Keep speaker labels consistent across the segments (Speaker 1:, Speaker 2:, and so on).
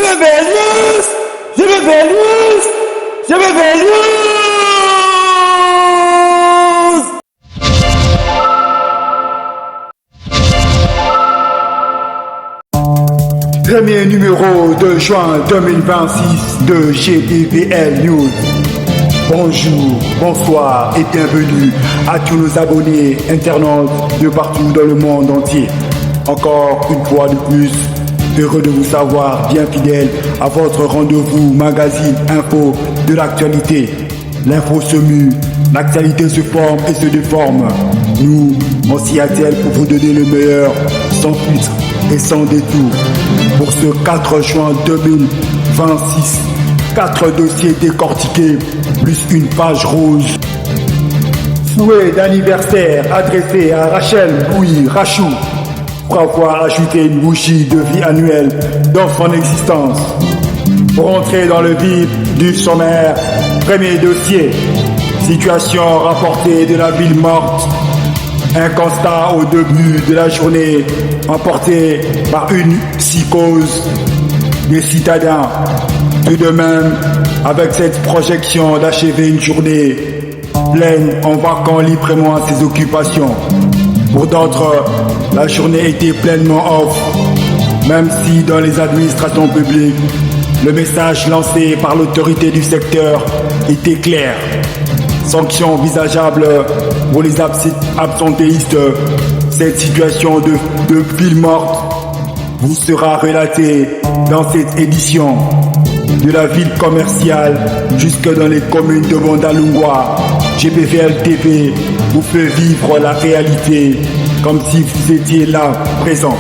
Speaker 1: m'appelle Luz. Je m'appelle Luz. Je m'appelle Luz. Premier numéro de juin 2026 de GPVL News. Bonjour, bonsoir et bienvenue à tous nos abonnés internautes de partout dans le monde entier. Encore une fois de plus, heureux de vous savoir bien fidèle à votre rendez-vous magazine info de l'actualité. L'info se mue, l'actualité se forme et se déforme. Nous, on s'y attelle pour vous donner le meilleur, sans filtre et sans détour. Pour ce 4 juin 2026, 4 dossiers décortiqués, plus une page rose. Souhait d'anniversaire adressé à Rachel Bouy Rachou pour avoir ajouté une bougie de vie annuelle dans son existence. Pour entrer dans le vif du sommaire, premier dossier, situation rapportée de la ville morte. Un constat au début de la journée emporté par une psychose des citadins. Tout de même, avec cette projection d'achever une journée pleine en vaquant librement à ses occupations. Pour d'autres, la journée était pleinement off, même si dans les administrations publiques, le message lancé par l'autorité du secteur était clair. Sanctions envisageables pour les absentéistes. Cette situation de ville morte vous sera relatée dans cette édition. De la ville commerciale jusque dans les communes de Bandalungwa, GPVL TV vous fait vivre la réalité comme si vous étiez là, présent.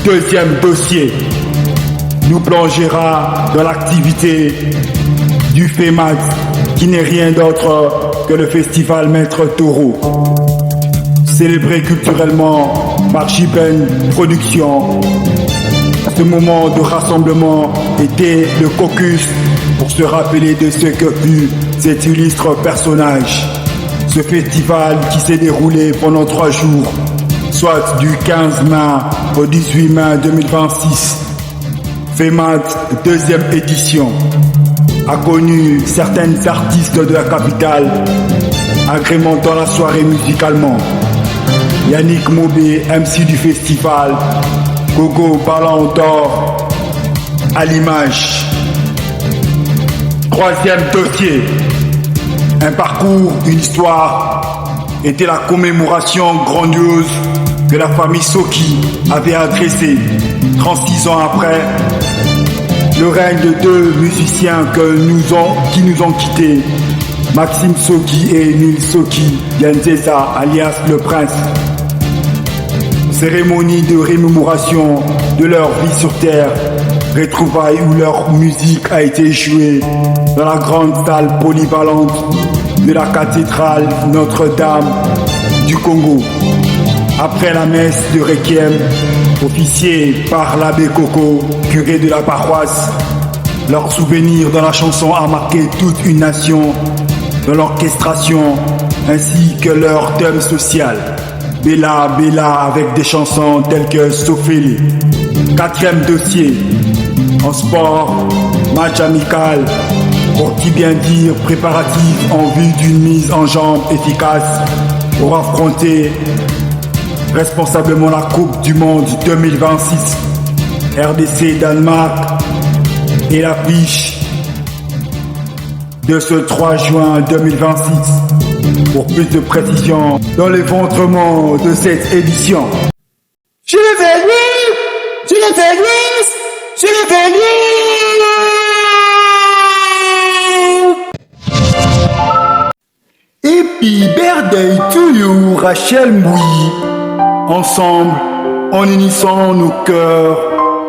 Speaker 1: Deuxième dossier, nous plongera dans l'activité du FEMAT, qui n'est rien d'autre que le festival Maître Taureau. Célébré culturellement par Jiben Productions, ce moment de rassemblement était le caucus pour se rappeler de ce que fut cet illustre personnage. Ce festival qui s'est déroulé pendant 3 jours, soit du 15 mai au 18 mai 2026. FEMAT, deuxième édition, a connu certaines artistes de la capitale, agrémentant la soirée musicalement. Yannick Mobé, MC du festival, Gogo Ballon d'Or à l'image. Troisième dossier, un parcours, une histoire, était la commémoration grandiose que la famille Soki avait adressée 36 ans après le règne de 2 musiciens qui nous ont quittés, Maxime Soki et Emile Soki Yanzesa, alias Le Prince. Cérémonie de rémémoration de leur vie sur terre, retrouvailles où leur musique a été jouée dans la grande salle polyvalente de la cathédrale Notre-Dame du Congo. Après la messe de Requiem, officiée par l'abbé Coco, curé de la paroisse, leur souvenir dans la chanson a marqué toute une nation dans l'orchestration ainsi que leur thème social. Bella Bella avec des chansons telles que Sofeli. Quatrième dossier, en sport, match amical, pour qui bien dire préparatif en vue d'une mise en jambe efficace pour affronter responsablement la Coupe du Monde 2026, RDC Danemark, et l'affiche de ce 3 juin 2026. Pour plus de précision dans l'éventrement de cette édition. Je l'ai fait lui. Je l'ai fait lui. Je l'ai fait lui. Happy birthday to you, Rachel Bouy. Ensemble, en unissant nos cœurs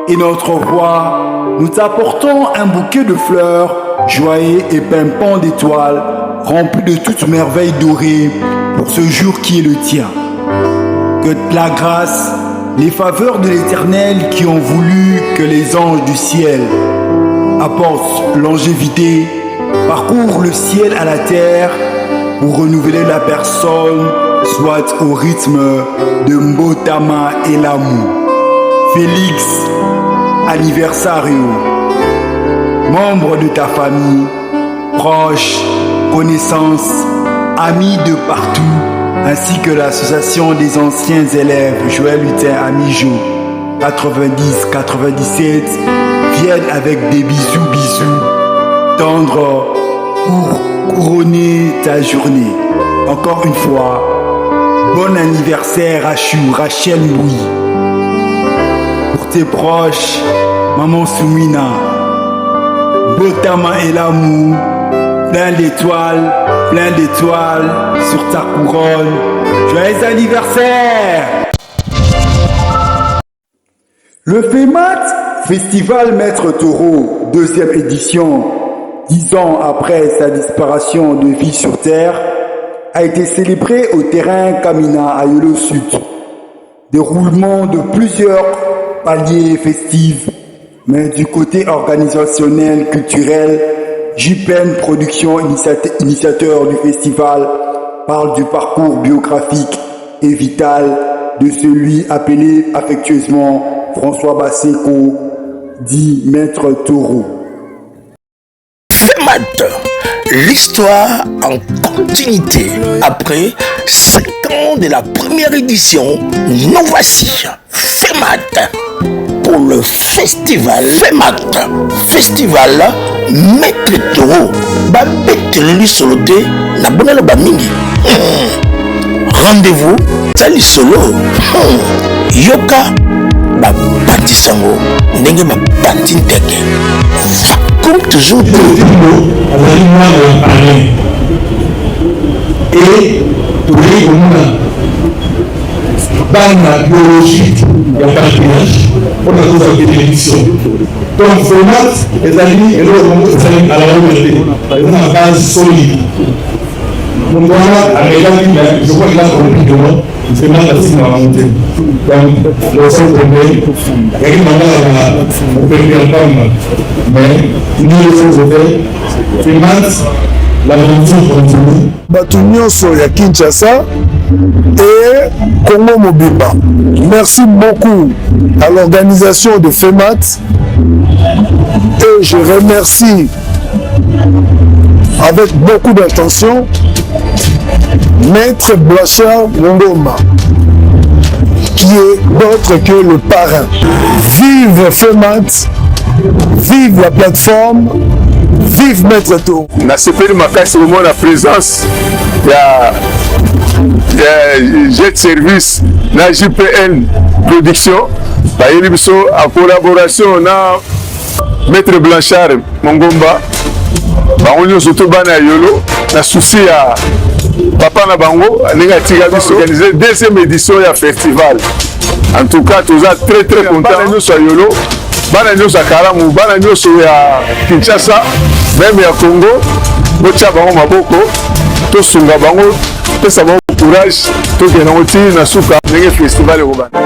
Speaker 1: et notre voix, nous t'apportons un bouquet de fleurs, joyeux et pimpant d'étoiles, rempli de toutes merveilles dorées pour ce jour qui est le tien. Que la grâce, les faveurs de l'Éternel qui ont voulu que les anges du ciel apportent longévité, parcourent le ciel à la terre pour renouveler la personne, soit au rythme de Mbotama et l'amour. Félix anniversario. Membres de ta famille, proches, connaissances, amis de partout, ainsi que l'association des anciens élèves Joël Hutin Amijo 90-97 viennent avec des bisous tendres pour couronner ta journée. Encore une fois, bon anniversaire à Rachel Louis. Pour tes proches, Maman Soumina, Botama et l'amour, plein d'étoiles sur ta couronne. Joyeux anniversaire! Le FEMAT, Festival Maître Taureau, 2e édition, 10 ans après sa disparition de vie sur Terre, a été célébré au terrain Kamina à Yolo Sud. Déroulement de plusieurs paliers festifs, mais du côté organisationnel, culturel, JPN Production, initiateur du festival, parle du parcours biographique et vital de celui appelé affectueusement François Basseko, dit Maître Taureau.
Speaker 2: FEMAT, l'histoire en continuité. Après 5 ans de la première édition, nous voici, FEMAT, pour le festival FEMAT, festival Maître Taureau, babette lui soloté, na bonne bamingi. Rendez-vous, sali solo, yoka, bapati sango, ndenge bapati nteke. Comme toujours,
Speaker 3: et tous les bana biologie ya patrimoine pour la cause de l'émission. Donc FEMAT est allé et l'autre à la remontée. On a base solide. Donc voilà, avec la je crois qu'il a compris que non, FEMAT a signé la remontée. Donc le centre de il y a une manière on peut faire pas mais nous le faisons FEMAT.
Speaker 4: Bato nyonso ya Kinshasa et Congo Mobimba. Merci beaucoup à l'organisation de FEMAT et je remercie avec beaucoup d'attention Maître Blanchard Ngoma qui est autre que le parrain. Vive FEMAT, vive la plateforme, vive Maître Taureau.
Speaker 5: Na sepeli makasi au la présence ya Jet Service na JPN Production bayeli biso en collaboration na Maître Blanchard Ngoma bango nyonso to bana yolo na souci ya papa na bango ndenge atika biso organiser 2e édition ya festival. En tout cas tous très content nyonso ya yolo bana nyonso ya Karamu bana nyonso ya Kinshasa même ya Congo botia bango maboko tosunga bango pesa bango courage tokende ngo ti na suka ndenge festival ekobanda.